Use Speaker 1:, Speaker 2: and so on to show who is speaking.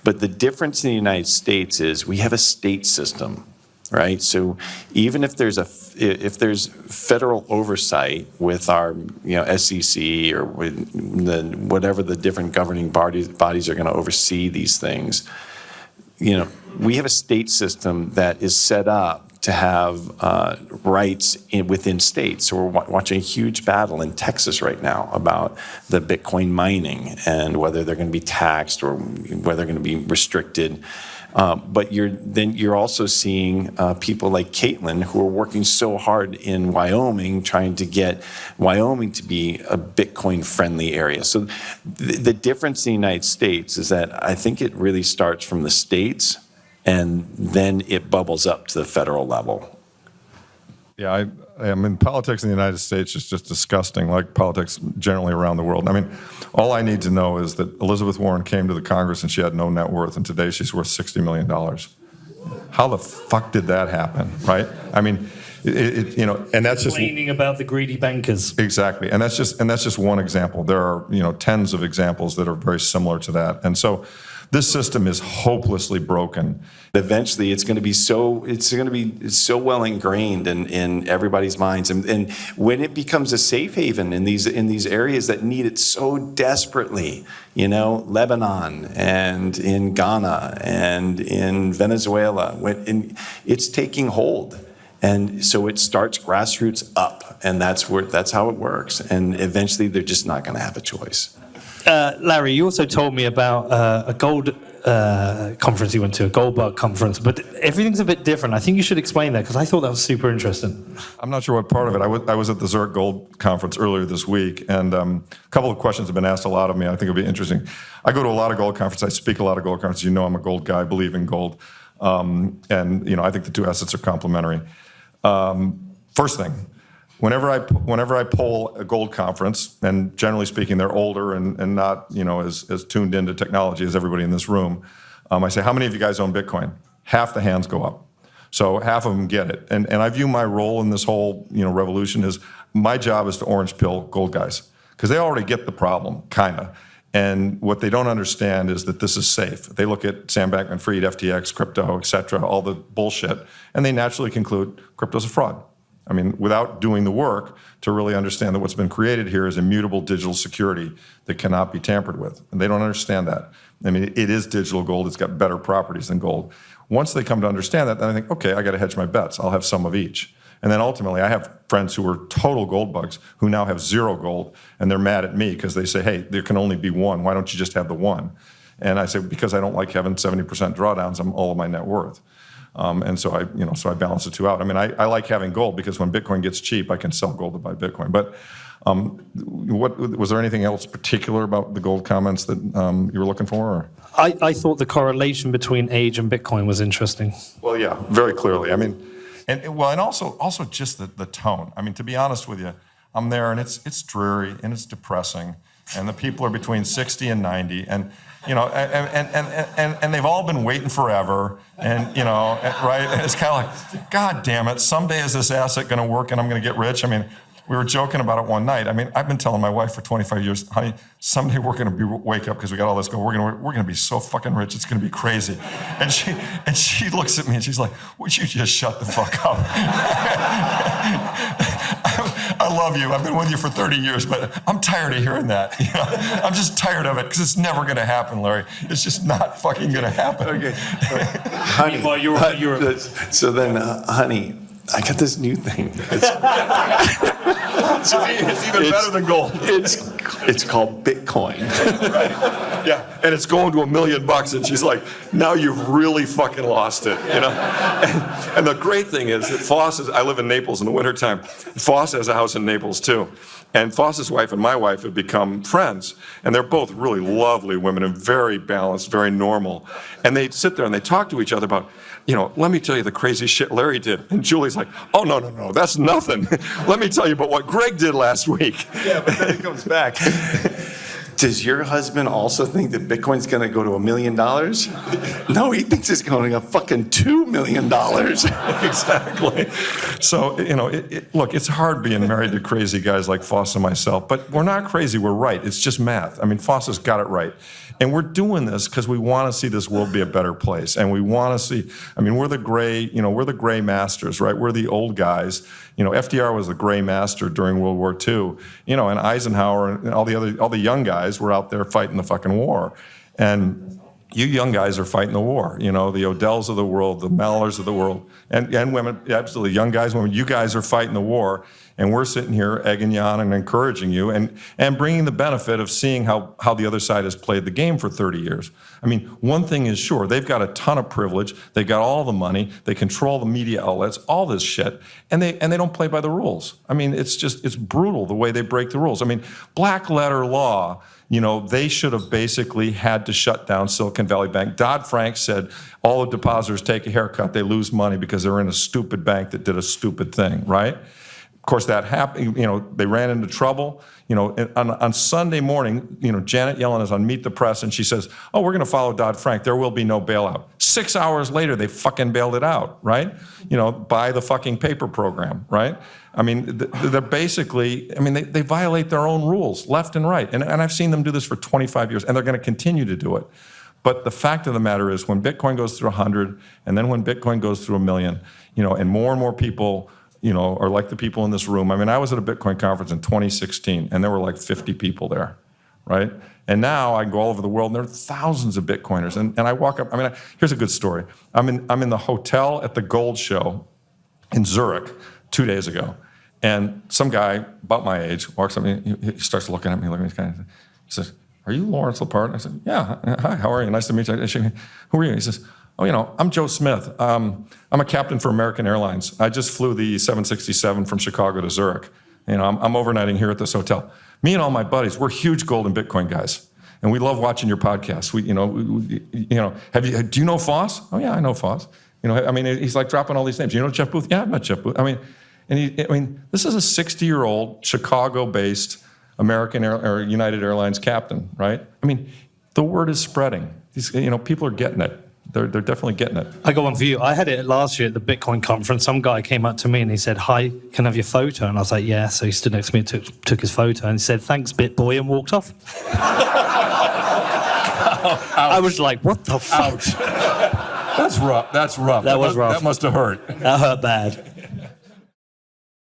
Speaker 1: But the difference in the United States is we have a state system, right? So even if there's federal oversight with our SEC or with whatever the different governing bodies are going to oversee these things, we have a state system that is set up to have rights within states. So we're watching a huge battle in Texas right now about the Bitcoin mining and whether they're going to be taxed or whether they're going to be restricted. But you're also seeing people like Caitlin who are working so hard in Wyoming, trying to get Wyoming to be a Bitcoin-friendly area. So the difference in the United States is that I think it really starts from the states, and then it bubbles up to the federal level.
Speaker 2: Yeah, I mean, politics in the United States is just disgusting, like politics generally around the world. I mean, all I need to know is that Elizabeth Warren came to the Congress and she had no net worth, and today she's worth $60 million. How the fuck did that happen, right? I mean, and that's just
Speaker 3: complaining about the greedy bankers.
Speaker 2: Exactly, and that's just one example. There are tens of examples that are very similar to that, and so this system is hopelessly broken.
Speaker 1: Eventually, it's going to be so well ingrained in everybody's minds, and when it becomes a safe haven in these areas that need it so desperately, Lebanon and in Ghana and in Venezuela, it's taking hold. And so it starts grassroots up, and that's how it works. And eventually, they're just not going to have a choice.
Speaker 3: Larry, you also told me about a gold conference you went to, a gold bug conference, but everything's a bit different. I think you should explain that, because I thought that was super interesting.
Speaker 2: I'm not sure what part of it. I was at the Zurich Gold Conference earlier this week, and a couple of questions have been asked a lot of me. I think it'll be interesting. I go to a lot of gold conferences. I speak a lot of gold conferences. I'm a gold guy. I believe in gold. And I think the two assets are complementary. First thing, whenever I poll a gold conference, and generally speaking, they're older and not as tuned into technology as everybody in this room, I say, how many of you guys own Bitcoin? Half the hands go up. So half of them get it. And I view my role in this whole revolution as my job is to orange pill gold guys, because they already get the problem, kind of. And what they don't understand is that this is safe. They look at Sam Bankman-Fried, FTX, crypto, et cetera, all the bullshit, and they naturally conclude crypto's a fraud. I mean, without doing the work to really understand that what's been created here is immutable digital security that cannot be tampered with. And they don't understand that. I mean, it is digital gold. It's got better properties than gold. Once they come to understand that, then I think, okay, I got to hedge my bets. I'll have some of each. And then ultimately, I have friends who are total gold bugs who now have zero gold, and they're mad at me because they say, hey, there can only be one. Why don't you just have the one? And I say, because I don't like having 70% drawdowns on all of my net worth. And so I balance the two out. I mean, I like having gold because when Bitcoin gets cheap, I can sell gold to buy Bitcoin. But was there anything else particular about the gold comments that you were looking for? Or?
Speaker 3: I thought the correlation between age and Bitcoin was interesting.
Speaker 2: Well, yeah, very clearly. I mean, and also just the tone. I mean, to be honest with you, I'm there and it's dreary and it's depressing, and the people are between 60 and 90, and and they've all been waiting forever, and right? And it's kind of like, God damn it! Someday is this asset going to work, and I'm going to get rich? I mean, we were joking about it one night. I mean, I've been telling my wife for 25 years, honey, someday we're going to wake up because we got all this gold. We're going to be so fucking rich. It's going to be crazy. And she looks at me and she's like, would you just shut the fuck up? I love you. I've been with you for 30 years, but I'm tired of hearing that. I'm just tired of it because it's never going to happen, Larry. It's just not fucking going to happen.
Speaker 1: Okay. Honey, so then, honey, I got this new thing.
Speaker 2: It's even better than gold.
Speaker 1: It's called Bitcoin.
Speaker 2: Right. Yeah, and it's going to $1 million, and she's like, now you've really fucking lost it, And the great thing is that I live in Naples in the wintertime. Foss has a house in Naples too. And Foss's wife and my wife have become friends. And they're both really lovely women and very balanced, very normal. And they sit there and they talk to each other about, let me tell you the crazy shit Larry did. And Julie's like, oh, no, that's nothing. Let me tell you about what Greg did last week.
Speaker 1: Yeah, but then it comes back. Does your husband also think that Bitcoin's going to go to $1 million? No, he thinks it's going to fucking $2 million.
Speaker 2: Exactly. So, look, it's hard being married to crazy guys like Foss and myself, but we're not crazy, we're right. It's just math. I mean, Foss has got it right. And we're doing this because we want to see this world be a better place. And we want to see, we're the gray masters, right? We're the old guys. FDR was the gray master during World War II, and Eisenhower and all the young guys were out there fighting the fucking war. And you young guys are fighting the war, the Odells of the world, the Mallers of the world, and women, absolutely, young guys, women, you guys are fighting the war, and we're sitting here egging you on and encouraging you and bringing the benefit of seeing how the other side has played the game for 30 years. One thing is sure, they've got a ton of privilege, they've got all the money, they control the media outlets, all this shit, and they don't play by the rules. It's brutal the way they break the rules. Black letter law, they should have basically had to shut down Silicon Valley Bank. Dodd-Frank said all the depositors take a haircut, they lose money because they're in a stupid bank that did a stupid thing, right? Of course, that happened. They ran into trouble. On Sunday morning, Janet Yellen is on Meet the Press, and she says, "Oh, we're going to follow Dodd-Frank. There will be no bailout." 6 hours later, they fucking bailed it out, right? By the fucking paper program, right? They're basically, they violate their own rules left and right, and I've seen them do this for 25 years, and they're going to continue to do it. But the fact of the matter is, when Bitcoin goes through 100, and then when Bitcoin goes through 1 million, and more people, are like the people in this room. I was at a Bitcoin conference in 2016, and there were like 50 people there, right? And now I go all over the world, and there are thousands of Bitcoiners. And I walk up, here's a good story. I'm in the hotel at the Gold Show in Zurich 2 days ago, and some guy about my age walks up, and he starts looking at me, he says, "Are you Lawrence Lepard?" I said, "Yeah, hi, how are you? Nice to meet you." "Who are you?" He says, "Oh, I'm Joe Smith. I'm a captain for American Airlines. I just flew the 767 from Chicago to Zurich. I'm overnighting here at this hotel. Me and all my buddies, we're huge gold and Bitcoin guys, and we love watching your podcast. Do you know Foss? Oh yeah, I know Foss. He's like dropping all these names. You know Jeff Booth? Yeah, I've met Jeff Booth. This is a 60-year-old Chicago-based American or United Airlines captain, right? The word is spreading. These, people are getting it. They're definitely getting it.
Speaker 3: I got one for you. I had it last year at the Bitcoin conference. Some guy came up to me and he said, "Hi, can I have your photo?" And I was like, "Yeah." So he stood next to me and took his photo and he said, "Thanks, BitBoy," and walked off. I was like, what the fuck?
Speaker 2: Ouch. That's rough.
Speaker 3: That was rough.
Speaker 2: That must have hurt.
Speaker 3: That hurt bad.